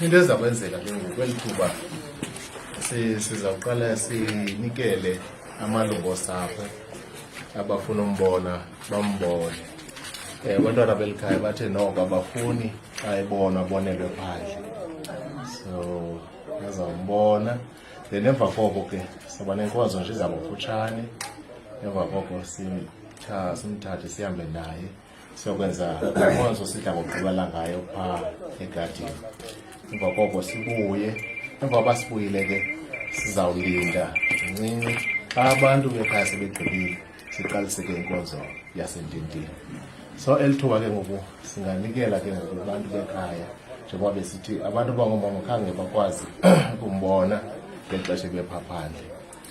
Into ezakwenzeka ke ngokweli thuba sizawuqala sinikele amalungu osapho abafuna umbona bambone. Abantwana beli khaya bathe noko abafuni xa ebona abonelwe phandle, so bazawumbona. Then emva koko ke soba nenkonzo nje izaba kufutshane. Emva koko simthathe sihambe naye siyokwenza inkonzo sidla ngokugqibela ngayo phaa egadini. Emva koko sibuye. Emva koba sibuyile ke sizawulinda ncinci xa abantu bekhaya sebegqibile siqalise ke inkonzo yasententeni. So elithuba ke ngoku singanikela ke ngoku abantu bekhaya njengoba besithi abantu bangoomama khange bakwazi ukumbona ngexesha bepha phandle.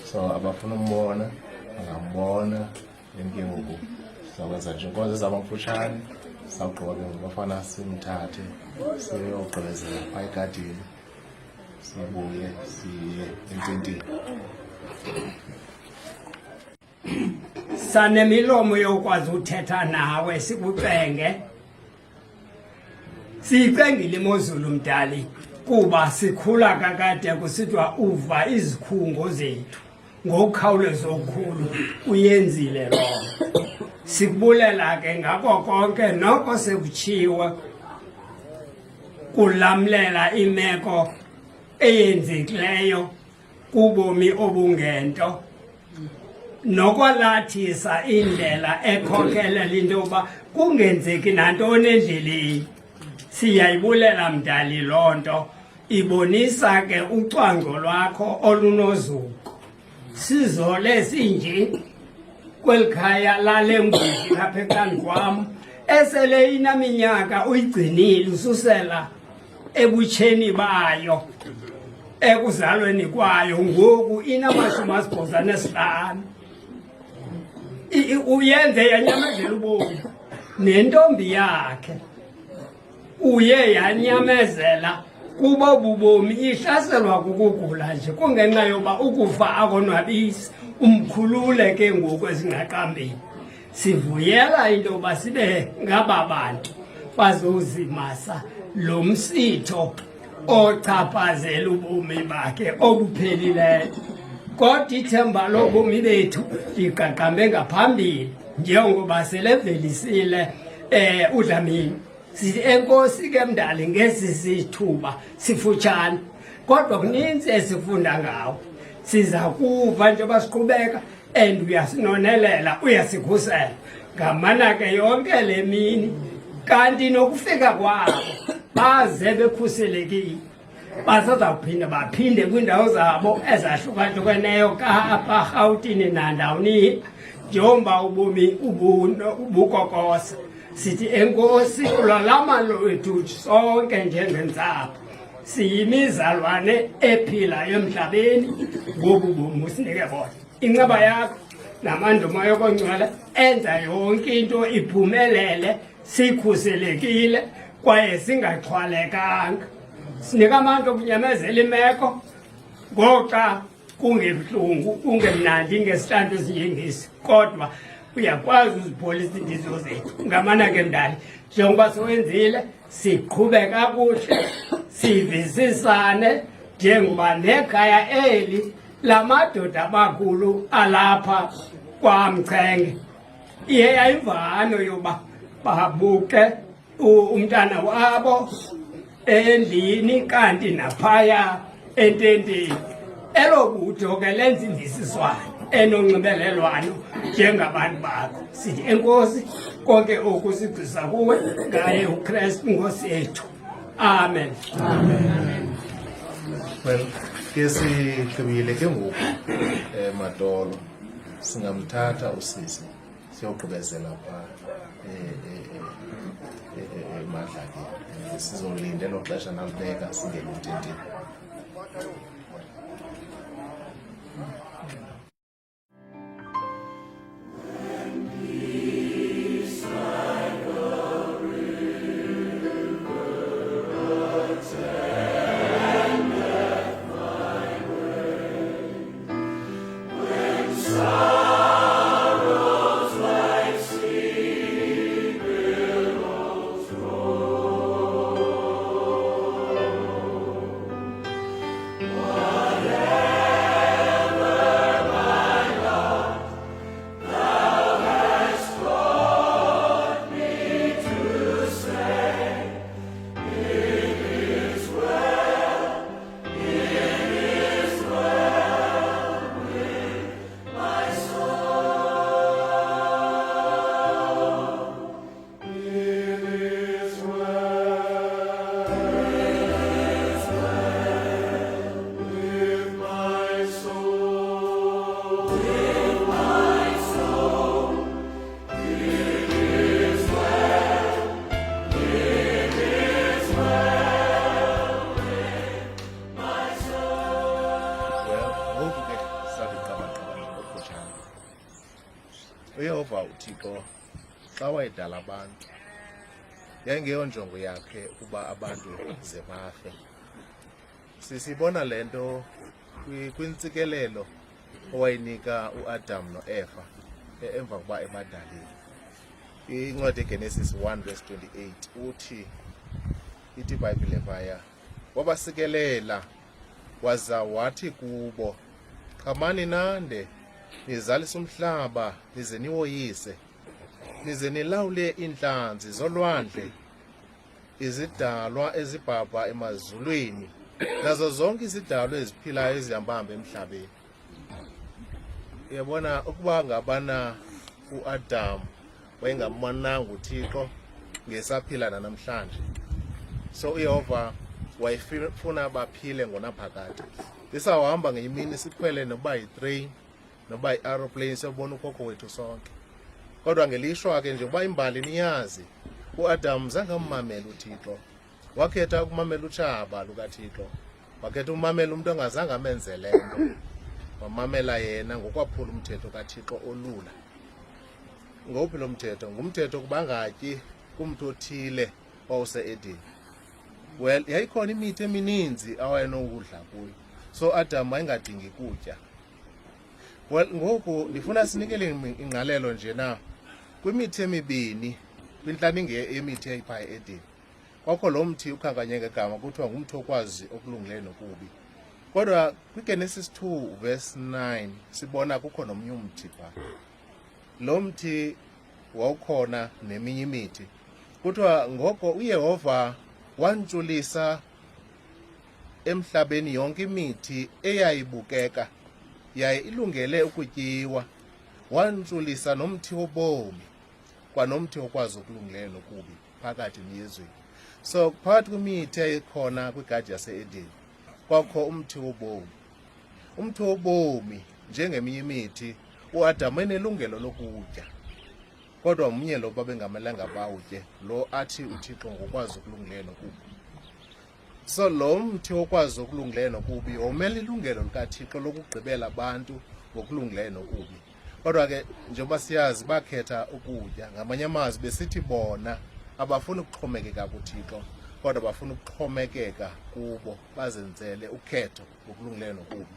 So abafuna umbona bangambona, then ke ngoku sizakwenza nje inkonzo ezaba mfutshane. Sawugqiba ke ngoku bafana simthathe siyogqibezela phaa egadini, sibuye siye ententeni. Sanemilomo yokwazi uthetha nawe sikucenge. Siyicengile imozulu mdali kuba sikhula kakade kusithiwa uva izikhungo zethu ngokukhawuleza okukhulu uyenzile loo. Sikubulela ke ngako konke noko sekutshiwo kulamlela imeko eyenzekileyo kubomi obungento, nokwalathisa indlela ekhokhelela into yoba kungenzeki nantoni endleleni. Siyayibulela mdali loo nto, ibonisa ke ucwangco lwakho olunozuko. Sizole sinje kweli khaya lale nguzi lapha ekhani kwam esele inaminyaka uyigcinile ususela ebutsheni bayo ekuzalweni kwayo, ngoku ina-85. Uyenze yanyamezela ubomi nentombi yakhe, uye yanyamezela kubo bubomi, ihlaselwa kukugula nje kungenxa yoba ukufa akonwabisi. Umkhulule ke ngoku ezingaqambini. Sivuyela into yoba sibe ngaba bantu bazozimasa lo msitho ochaphazela ubomi bakhe obuphelileyo. Kodwa ithemba lobomi bethu ligaqambe ngaphambili njengoba selevelisile uDlamini. Sithi enkosi ke mdali ngesi sithuba sifutshane, kodwa kuninzi esifunda ngawo. Siza kuva njengoba siqhubeka and uyasinonelela, uyasikhusela ngamana ke yonke le mini. Kanti nokufika kwabo baze bekhuselekile, basazawuphinda baphinde kwiindawo zabo ezahlukahlukeneyo kaApha, Rhawutini nandawoni njengoba ubomi ubukokosa. Sithi enkosi ulwalamano lwethu sonke njengentsapho siyimizalwane ephilayo emhlabeni, ngobu bomi usinike bona. Inceba yakho namandoma yokongcwala enza yonke into iphumelele, sikhuselekile kwaye singaxhwalekanga. Sinika amandla okunyamezela imeko ngoxa kungebuhlungu kungemnandi ngesihlantu esinjengesi, kodwa uyakwazi uzipholisa iindizo zethu. Ngamana ke mdali njengoba siwenzile siqhube kakuhle, sivisisane njengoba nekhaya eli lamadoda amakhulu alapha kwaMchenge iye yayimvano yoba babuke umntana wabo endlini kanti naphaya ententeni. Elo butho ke lenza imvisiswano enonxibelelwano njengabantu bakho. Sithi enkosi konke oku sigcisa kuwe ngaye uKristu Nkosi yethu. Amen. Amen. Well, ke sigqibile ke ngoku Matolo singamthatha usisi siyogqibezela phaa eMadlakeni. Sizolinda elo xesha nalibeka singene ententeni. uThixo xa wayedala abantu yayingeyonjongo yakhe ukuba abantu ze bafe. Sisibona lento kwintsikelelo owayinika uAdam noEva emva kokuba ebadalile. Incwadi eGenesis 1:28 ithi iBhayibhile phaya, wabasikelela waza wathi kubo, xhamani nande nizalise umhlaba nize niwoyise, nize nilawule iintlanzi zolwandle, izidalwa ezibhabha emazulwini, nazo zonke izidalwa eziphilayo ezihamba emhlabeni. Uyabona ukuba ngabana uAdam wayengamananga uThixo ngesaphila namhlanje, so uYehova wayefuna baphile ngonaphakade. Isawuhamba ngemini sikhwele noba yitrain noba yi-aeroplane siyobona ukhokho wethu sonke. Kodwa ngelishwa ke njengoba imbali niyazi, uAdam zange ammamele uThixo, wakhetha ukumamela utshaba lukaThixo, wakhetha umamela umuntu ongazange amenzele nto, wamamela yena ngokwaphula umthetho kaThixo olula. Ngowuphi lo mthetho? Ngumthetho ukuba angatyi kumntu othile owawuse-Edeni. Well, yayikhona imithi emininzi awayenokudla kuyo, so Adam wayengadingi kutya. Well, ngoku ndifuna sinikele ingqalelo nje na kwimithi emibini kwintlaninge yemithi eyayipha e-Edeni. Kwakho lo mthi ukhankanye ngegama kuthiwa ngumthi okwazi okulungileyo nokubi. Kodwa kwiGenesis 2:9 sibona kukho nomnye umthi pha. Lo mthi wawukhona neminye imithi. Kuthiwa ngoko uYehova wantshulisa emhlabeni yonke imithi eyayibukeka yaye ilungele ukutyiwa, wantshulisa nomthi wobomi kwanomthi okwazi okulungileyo nokubi phakathi niyezweni. So phakathi kwimithi eyayikhona kwigadi yase-Edeni kwakho umthi wobomi. Umthi wobomi njengeminye imithi uAdam enelungelo lokutya, kodwa omnye lo babengamelanga bawutye, lo athi uThixo ngokwazi okulungileyo nokubi. So lo mthi okwazi okulungileyo nokubi womela ilungelo likaThixo lokugqibela abantu ngokulungileyo nokubi. Kodwa ke njengoba siyazi bakhetha ukutya, ngamanye amazwi besithi bona abafuni ukuxhomekeka kuThixo, kodwa bafuna ukuxhomekeka kubo, bazenzele ukhetho ngokulungileyo nokubi.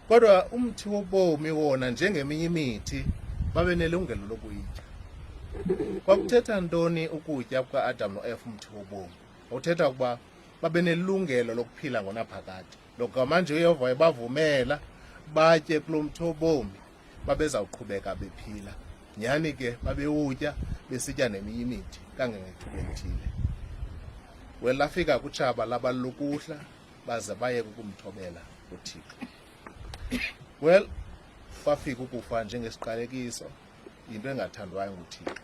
Kodwa umthi wobomi wona njengeminye imithi babe nelungelo lokuyitya. Kwakuthetha ntoni ukutya kukaAdam noEva umthi wobomi? Uthetha ukuba babe nelungelo lokuphila ngonaphakade. Lokho manje uYehova wayebavumela batye kulo mthi wobomi, babezawuqhubeka bephila. Nyhani ke babewutya besitya neminye imithi kangangethuba elithile. Welafika kutshaba labalukuhla baze bayeke ukumthobela uThixo. Well, kwafika ukufa njengesiqalekiso, into engathandwayo nguThixo.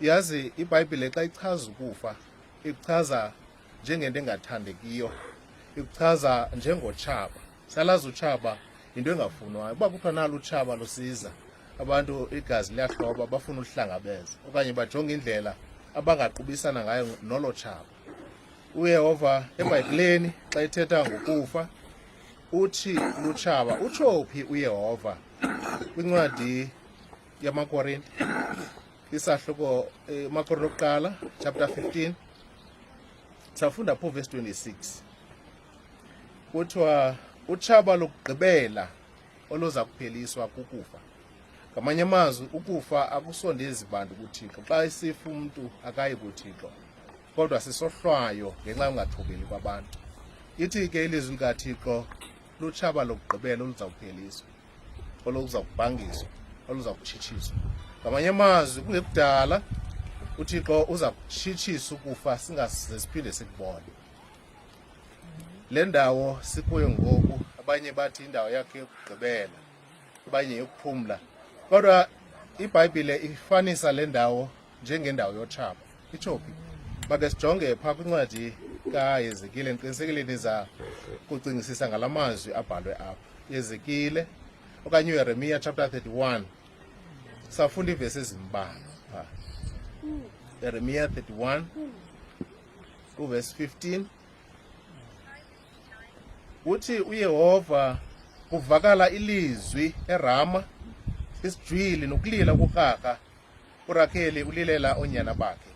Yazi iBhayibhile xa ichaza ukufa ichaza njengento engathandekiyo, ichaza njengotshaba. Salazi utshaba into engafunwayo. Uba kuthiwa nalo utshaba lusiza, abantu igazi liyahloba bafuna uhlangabeza okanye bajonge indlela abangaqubisana ngayo nolo tshaba. uYehova eBhayibhileni xa ithetha ngokufa uthi lutshaba, utsho phi uYehova? Kwincwadi yamaKorinti isahluko maKorinti okuqala chapter 15 safunda pho verse 26. Kuthiwa utshaba lokugqibela oluza kupheliswa kukufa. Ngamanye amazwi ukufa akusondezi bantu kuThixo. Xa isifa umuntu akayi kuThixo, kodwa sisohlwayo ngenxa yongathobeli kwabantu. Ithi ke ilizwi likaThixo lutshaba lokugqibela oluzawupheliswa, oluzawubhangiswa, oluzawutshitshiswa. Ngamanye amazwi kungekudala uThixo uza kutshitshisa ukufa singaze siphinde sikubone. Le ndawo sikuyo ngoku, abanye bathi indawo yakhe yokugqibela, abanye yokuphumla. Kodwa iBhayibhile ifanisa le ndawo njengendawo yotshaba. Itsho phi? Make sijonge phaa kwincwadi kaYezekile, ndiqinisekile niza kucingisisa ngala mazwi abhalwe apha. Yezekile okanye uYeremiya chapter 31 safunda iivesi ezimbalwa phaa. Yeremiya 31 verse 15 uthi uYehova kuvakala ilizwi eRama, isijwili nokulila kukraka uRakheli ulilela onyana bakhe.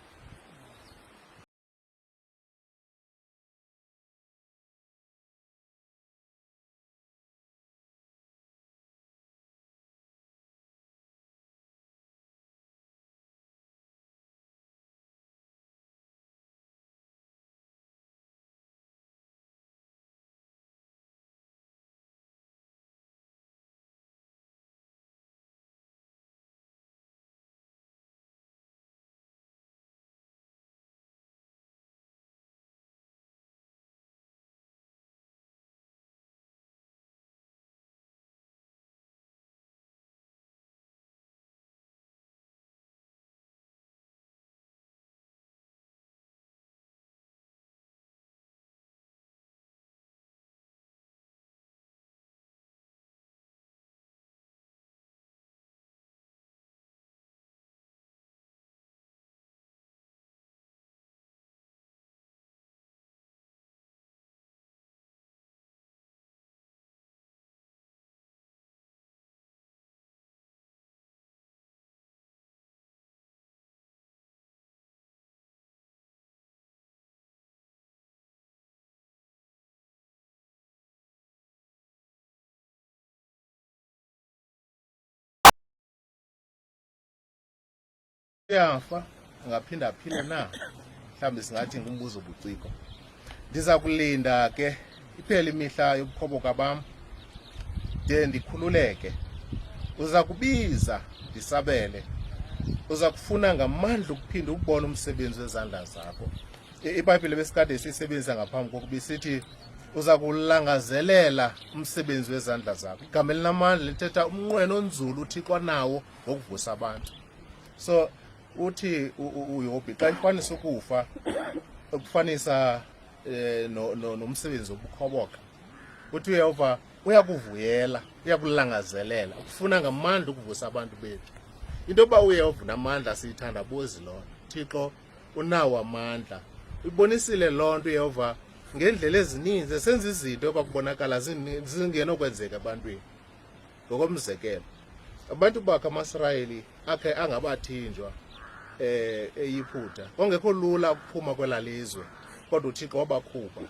Uyafa angaphinda aphile na? Mhlawumbe singathi ngumbuzo obuciko. Ndiza kulinda ke iphele imihla yobukhoboka bam de ndikhululeke. Uza kubiza ndisabele. Uza kufuna ngamandla ukuphinda ukubona umsebenzi wezandla zakho. iBhayibhile besikade sisebenzisa ngaphambi kokuba sithi uza kulangazelela umsebenzi wezandla zakho. Igama elinamandla lithetha umnqweno onzulu uThixo nawo wokuvusa abantu. So uthi uYobi xa ifanisa ukufa ukufanisa nomsebenzi wobukhoboka, uthi uYehova uyakuvuyela, uyakulangazelela, ukufuna ngamandla ukuvusa abantu bethu. Into yoba uYehova unamandla siyithandabuzi loo nto. Thixo unawo amandla. Ubonisile loo nto uYehova ngendlela ezininzi, esenza izinto ekubonakala zingenokwenzeka ebantwini. Ngokomzekelo, abantu bakhe amaSirayeli akhe angabathinjwa eyiphutha, kwangekho lula ukuphuma kwela lizwe, kodwa uThixo wabakhupha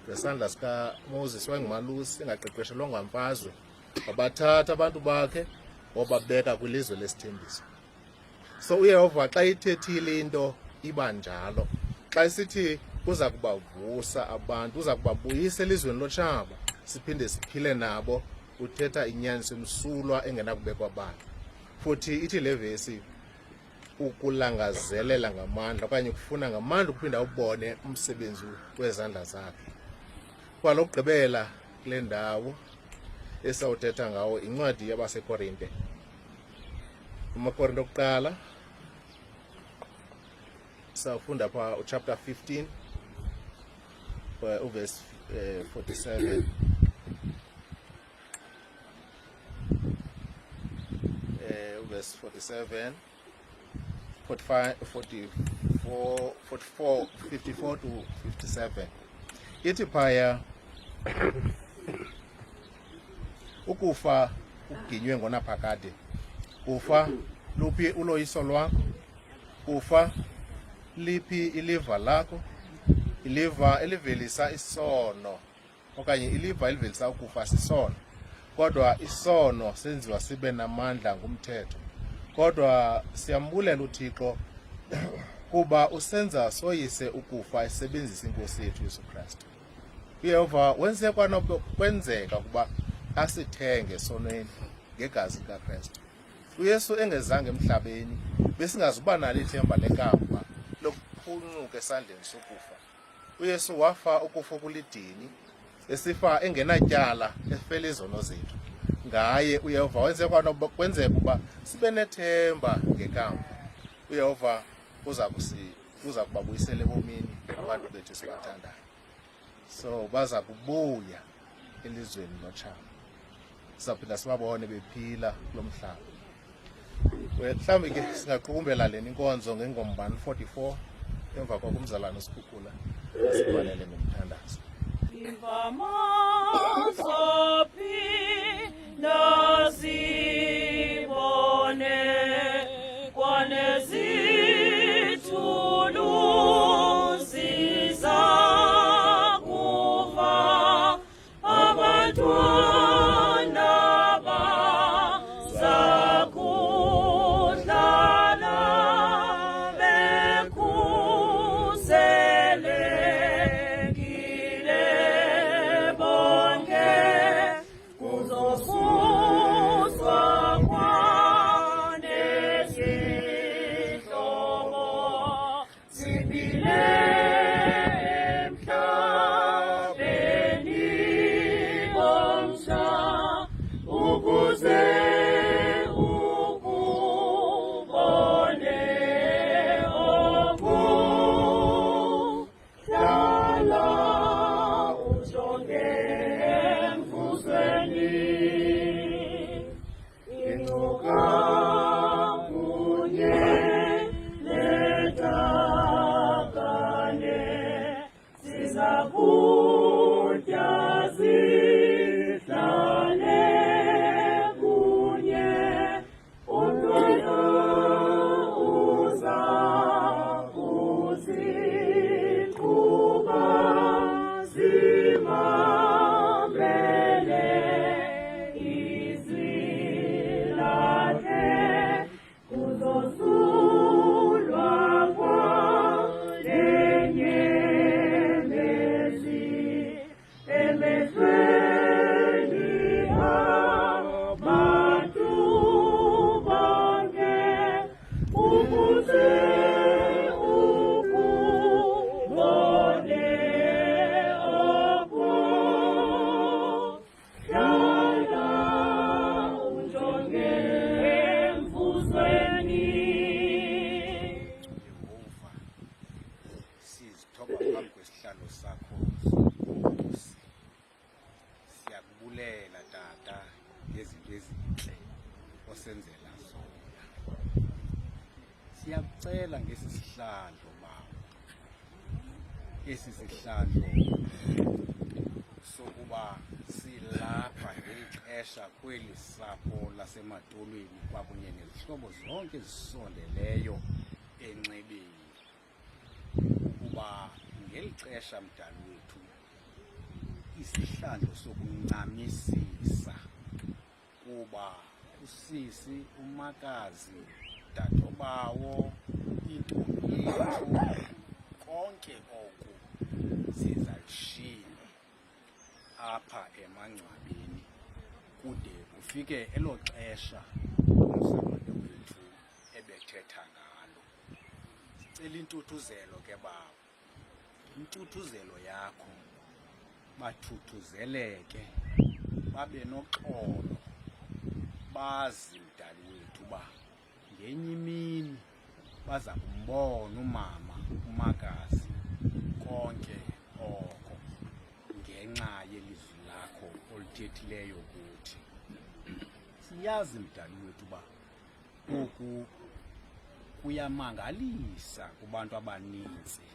ngesandla sikaMoses wayengumalusi engaqeqeshelwanga mfazwe. Wabathatha abantu bakhe wababeka kwilizwe lesithembiso. So uYehova xa ithethile into iba njalo. Xa isithi uza kubavusa abantu, uza kubabuyisa elizweni lotshaba, siphinde siphile nabo, uthetha inyaniso emsulwa engenakubekwa bani. Futhi ithi le vesi ukulangazelela ngamandla okanye ukufuna ngamandla ukuphinda ubone umsebenzi wezandla zakhe. Kwalokugqibela kule ndawo esawuthetha ngawo incwadi yabaseKorinte. umaKorinte okuqala sawufunda pha uchapter 15 uverse 47. Verse 47, 45, 44, 44, 54 to 57. Ithi phaya ukufa uginywe ngonaphakade. Ufa luphi uloyiso lwakho? Ufa liphi iliva lakho? Iliva elivelisa isono okanye iliva elivelisa ukufa sisono. Kodwa isono senziwa sibe namandla ngumthetho. Kodwa siyambulela uThixo kuba usenza soyise ukufa esebenzisa inkosi yethu Yesu Kristu. uYehova wenze kwanokwenzeka kuba asithenge sonweni ngegazi likaKristu. uYesu engezange emhlabeni besingazuba nalo ithemba lekamva lokuphunyuka esandleni sokufa. uYesu wafa ukufa kulidini, esifa engenatyala, efela izono zethu. Ngaye uYehova wenze kwanokwenzeka ukuba sibe nethemba ngekamva. uYehova uza kubabuyisela ebomini abantu bethu sibathandayo. So baza kubuya elizweni lotshaba. Sizaphinda sibabone bephila kulo mhlaba. Mhlawumbi ke singaqukumbela lena inkonzo ngengoma 144 emva kokumzalwana uSikhukhula sibalele ngomthandazo. Nasibone kwane siyakubulela tata ngezinto ezintle osenzela zona. Siyakucela ngesi sihlandlo baba, esi sihlandlo sokuba silapha ngexesha kweli sapho lasemadolweni kwakunye nezihlobo zonke ezisondeleyo enxebeni, ukuba ngeli xesha mdali wethu isihlandlo sokuncamisisa kuba usisi, umakazi, dadobawo, intombi yethu, konke oku sizalishiya apha emangcwabeni kude kufike elo xesha umzalwane wethu ebethetha ngalo. Sicela intuthuzelo ke baba, intuthuzelo yakho, bathuthuzeleke, babe noxolo, bazi mdali wethu uba ngenye imini baza kumbona umama, umakazi, konke oko ngenxa yelizwi lakho olithethileyo kuthi. Siyazi mdali wethu uba oku kuyamangalisa kubantu abaninzi,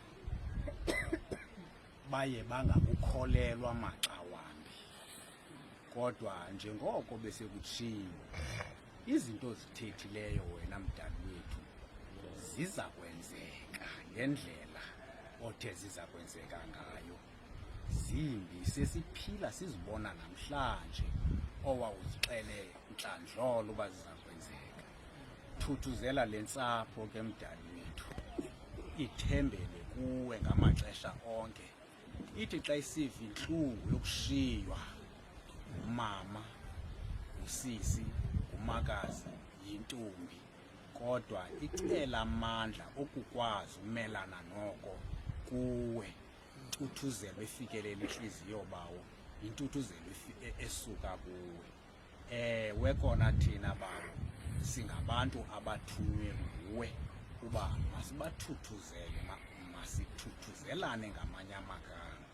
baye bangakukholelwa maxa wambi, kodwa njengoko besekutshiwo, izinto ozithethileyo wena mdali wethu ziza kwenzeka ngendlela othe ziza kwenzeka ngayo. Zimbi sesiphila sizibona namhlanje owawuzixele ntlandlolo uba ziza kwenzeka. Thuthuzela le ntsapho ke mdali wethu, ithembele kuwe ngamaxesha onke. Ithi xa isiva intlungu yokushiywa umama, usisi, umakazi, yintombi, kodwa icela amandla okukwazi umelana noko kuwe. Intuthuzelo efikelela inhliziyo bawo, intuthuzelo esuka kuwe. Ewe kona thina bawo singabantu abathunywe nguwe uba masibathuthuzele, masithuthuzelane ngamanye amagama.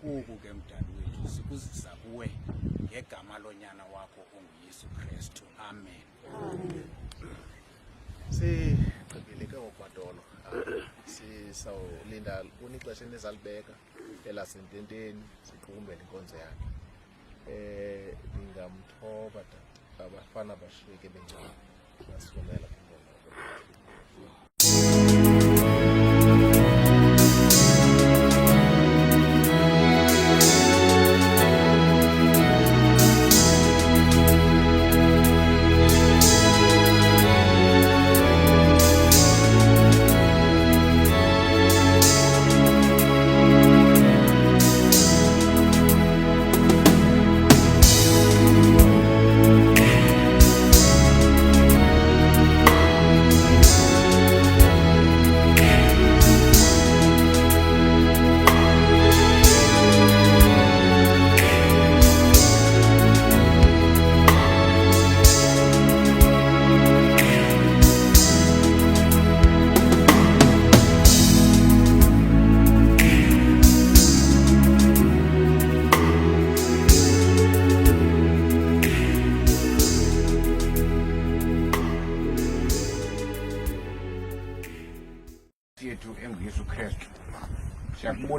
Oku ke mdali wethu sikuzisa kuwe ngegama lonyana wakho onguYesu Kristu. Amen. Sigqibile ke ngokwadolo, sisawulinda unixesha enizalibeka elasententeni siqukumbele inkonzo yakhe. Ningamthoba tata, abafana bashiyeke bencane, basifumela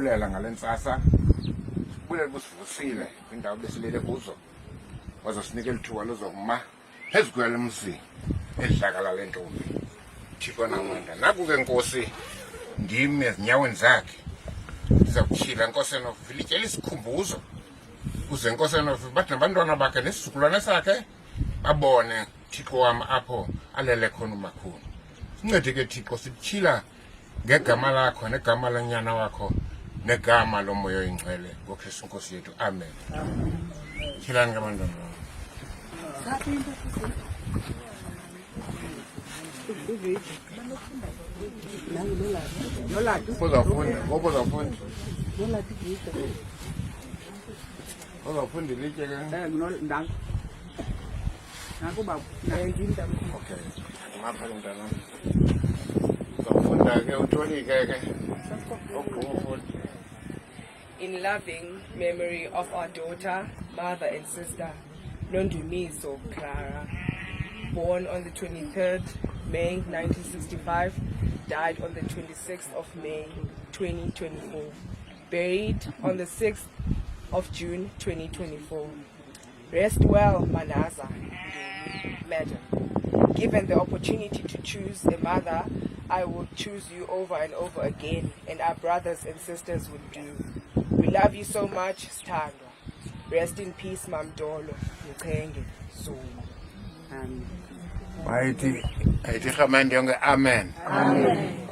siyabulela ngale ntsasa, sibulela busivusile kwindawo besilele kuzo, wazosinika elithuba lozokuma phezu kwale mzi edlakala le ntombi. Thixo namandla, naku ke Nkosi ndime ezinyaweni zakhe, ndiza kutyhila Nkosi enofi lityela isikhumbuzo kuze Nkosi enofi bathi nabantwana bakhe nesizukulwane sakhe babone Thixo wam apho alele khona umakhulu. Sincede ke Thixo, sityhila ngegama lakho negama lenyana wakho negama lomoya oyingcwele ngoKristu Nkosi yethu, amen. Tyhilani ke abantwana bam. Uzawufunda ilitye ke? Okay. Ngapha ke mntanam. Uzawufunda ke utolike ke. In loving memory of our daughter, mother and sister, Nondumiso Clara, born on the 23rd May 1965, died on the 26th of May 2024, buried on the 6th of June 2024. Rest well, Manaza, madam. Given the opportunity to choose a mother, I will choose you over and over again, and our brothers and sisters would do. We love you so much, Sthandwa. Rest in peace, Mamdolo. Mkhenge, Zulu. Amen. Ayithi khamandi yonke, amen. Amen.